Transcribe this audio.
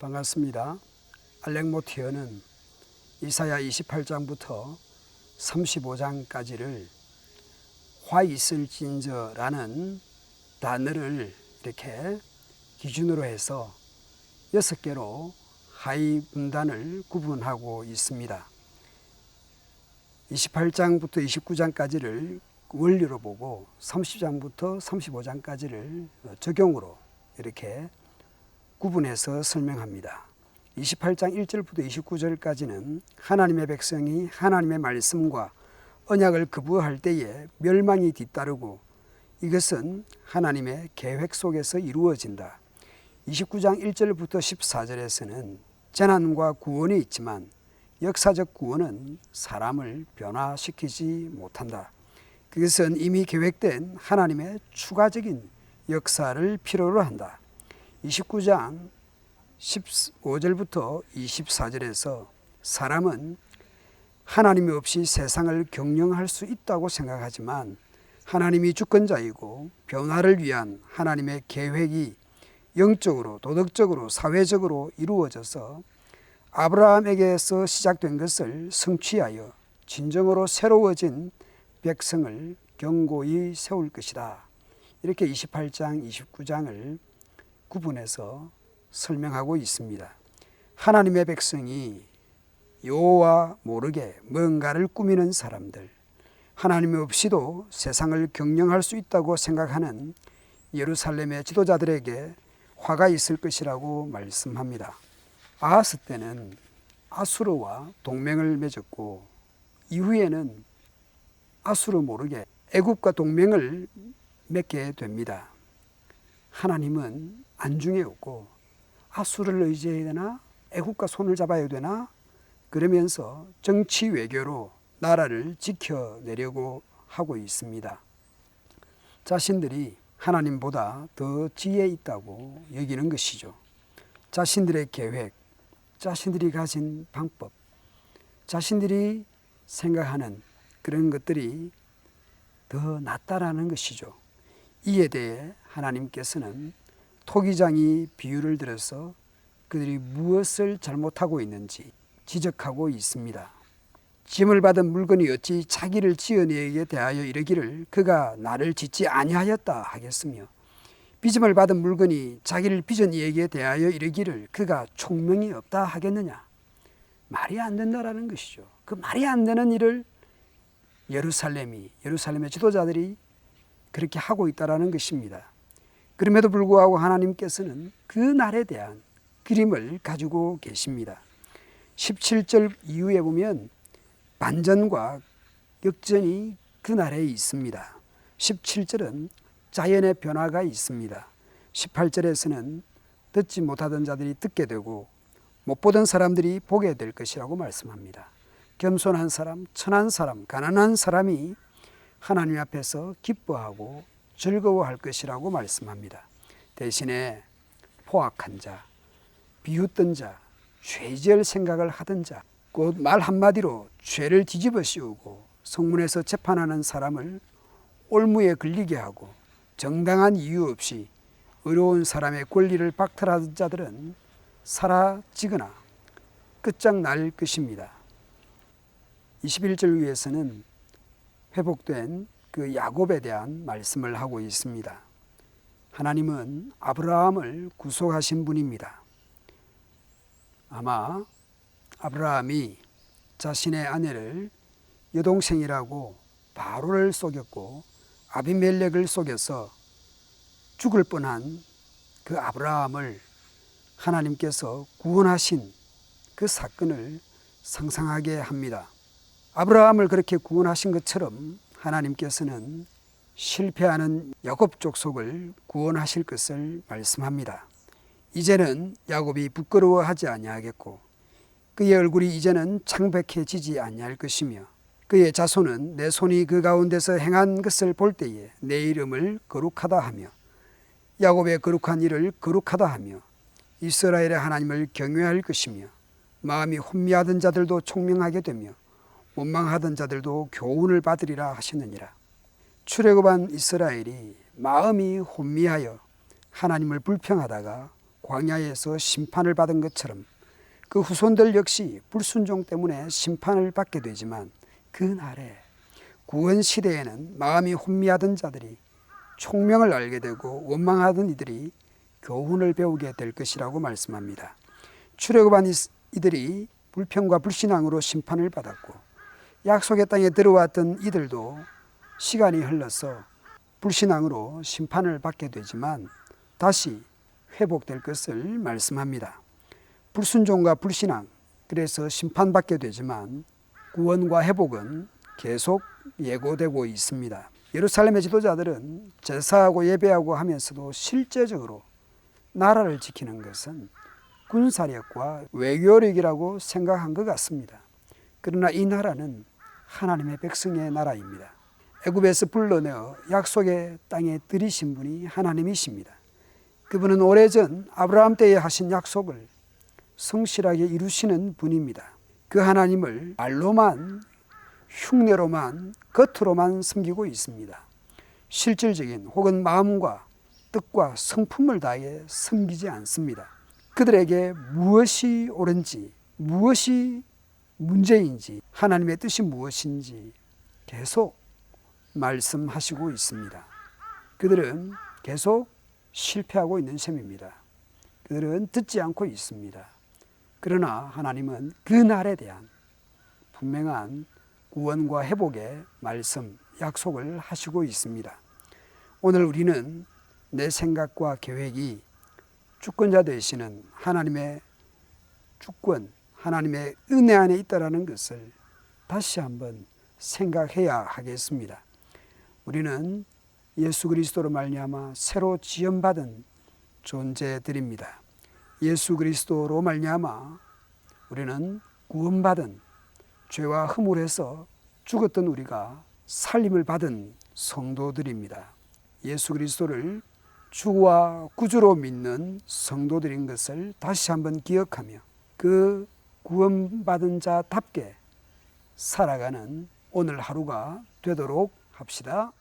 반갑습니다. 알렉모티어는 이사야 28장부터 35장까지를 화 있을진저라는 단어를 이렇게 기준으로 해서 6개로 하위 분단을 구분하고 있습니다. 28장부터 29장까지를 원리로 보고 30장부터 35장까지를 적용으로 이렇게 구분해서 설명합니다. 28장 1절부터 29절까지는 하나님의 백성이 하나님의 말씀과 언약을 거부할 때에 멸망이 뒤따르고 이것은 하나님의 계획 속에서 이루어진다. 29장 1절부터 14절에서는 재난과 구원이 있지만 역사적 구원은 사람을 변화시키지 못한다. 그것은 이미 계획된 하나님의 추가적인 역사를 필요로 한다. 29장 15절부터 24절에서 사람은 하나님이 없이 세상을 경영할 수 있다고 생각하지만 하나님이 주권자이고 변화를 위한 하나님의 계획이 영적으로, 도덕적으로, 사회적으로 이루어져서 아브라함에게서 시작된 것을 성취하여 진정으로 새로워진 백성을 견고히 세울 것이다. 이렇게 28장, 29장을 구분해서 설명하고 있습니다. 하나님의 백성이 여호와 모르게 뭔가를 꾸미는 사람들, 하나님 없이도 세상을 경영할 수 있다고 생각하는 예루살렘의 지도자들에게 화가 있을 것이라고 말씀합니다. 아하스 때는 아수르와 동맹을 맺었고 이후에는 아수르 모르게 애굽과 동맹을 맺게 됩니다. 하나님은 안중에 없고 아수르를 의지해야 되나 애굽과 손을 잡아야 되나 그러면서 정치 외교로 나라를 지켜내려고 하고 있습니다. 자신들이 하나님보다 더 지혜 있다고 여기는 것이죠. 자신들의 계획, 자신들이 가진 방법, 자신들이 생각하는 그런 것들이 더 낫다라는 것이죠. 이에 대해 하나님께서는 토기장이 비유를 들어서 그들이 무엇을 잘못하고 있는지 지적하고 있습니다. 짐을 받은 물건이 어찌 자기를 지은 이에게 대하여 이르기를 그가 나를 짓지 아니하였다 하겠으며 빚음을 받은 물건이 자기를 빚은 이에게 대하여 이르기를 그가 총명이 없다 하겠느냐. 말이 안 된다라는 것이죠. 그 말이 안 되는 일을 예루살렘의 지도자들이 그렇게 하고 있다라는 것입니다. 그럼에도 불구하고 하나님께서는 그 날에 대한 그림을 가지고 계십니다. 17절 이후에 보면 반전과 역전이 그 날에 있습니다. 17절은 자연의 변화가 있습니다. 18절에서는 듣지 못하던 자들이 듣게 되고 못 보던 사람들이 보게 될 것이라고 말씀합니다. 겸손한 사람, 천한 사람, 가난한 사람이 하나님 앞에서 기뻐하고 즐거워할 것이라고 말씀합니다. 대신에 포악한 자, 비웃던 자, 죄지을 생각을 하던 자, 곧 말 한마디로 죄를 뒤집어 씌우고 성문에서 재판하는 사람을 올무에 걸리게 하고 정당한 이유 없이 의로운 사람의 권리를 박탈하던 자들은 사라지거나 끝장날 것입니다. 21절 위에서는 회복된 그 야곱에 대한 말씀을 하고 있습니다. 하나님은 아브라함을 구속하신 분입니다. 아마 아브라함이 자신의 아내를 여동생이라고 바로를 속였고 아비멜렉을 속여서 죽을 뻔한 그 아브라함을 하나님께서 구원하신 그 사건을 상상하게 합니다. 아브라함을 그렇게 구원하신 것처럼 하나님께서는 실패하는 야곱 족속을 구원하실 것을 말씀합니다. 이제는 야곱이 부끄러워하지 아니하겠고 그의 얼굴이 이제는 창백해지지 아니할 것이며 그의 자손은 내 손이 그 가운데서 행한 것을 볼 때에 내 이름을 거룩하다 하며 야곱의 거룩한 일을 거룩하다 하며 이스라엘의 하나님을 경외할 것이며 마음이 혼미하던 자들도 총명하게 되며 원망하던 자들도 교훈을 받으리라 하시느니라. 출애굽한 이스라엘이 마음이 혼미하여 하나님을 불평하다가 광야에서 심판을 받은 것처럼 그 후손들 역시 불순종 때문에 심판을 받게 되지만, 그날에 구원 시대에는 마음이 혼미하던 자들이 총명을 알게 되고 원망하던 이들이 교훈을 배우게 될 것이라고 말씀합니다. 출애굽한 이들이 불평과 불신앙으로 심판을 받았고, 약속의 땅에 들어왔던 이들도 시간이 흘러서 불신앙으로 심판을 받게 되지만 다시 회복될 것을 말씀합니다. 불순종과 불신앙, 그래서 심판받게 되지만 구원과 회복은 계속 예고되고 있습니다. 예루살렘의 지도자들은 제사하고 예배하고 하면서도 실제적으로 나라를 지키는 것은 군사력과 외교력이라고 생각한 것 같습니다. 그러나 이 나라는 하나님의 백성의 나라입니다. 애굽에서 불러내어 약속의 땅에 들이신 분이 하나님이십니다. 그분은 오래전 아브라함 때에 하신 약속을 성실하게 이루시는 분입니다. 그 하나님을 말로만, 흉내로만, 겉으로만 섬기고 있습니다. 실질적인 혹은 마음과 뜻과 성품을 다해 섬기지 않습니다. 그들에게 무엇이 옳은지, 무엇이 문제인지, 하나님의 뜻이 무엇인지 계속 말씀하시고 있습니다. 그들은 계속 실패하고 있는 셈입니다. 그들은 듣지 않고 있습니다. 그러나 하나님은 그 날에 대한 분명한 구원과 회복의 말씀, 약속을 하시고 있습니다. 오늘 우리는 내 생각과 계획이 주권자 되시는 하나님의 주권, 하나님의 은혜 안에 있다라는 것을 다시 한번 생각해야 하겠습니다. 우리는 예수 그리스도로 말미암아 새로 지음받은 존재들입니다. 예수 그리스도로 말미암아 우리는 구원받은, 죄와 허물에서 죽었던 우리가 살림을 받은 성도들입니다. 예수 그리스도를 주와 구주로 믿는 성도들인 것을 다시 한번 기억하며 그 구원받은 자답게 살아가는 오늘 하루가 되도록 합시다.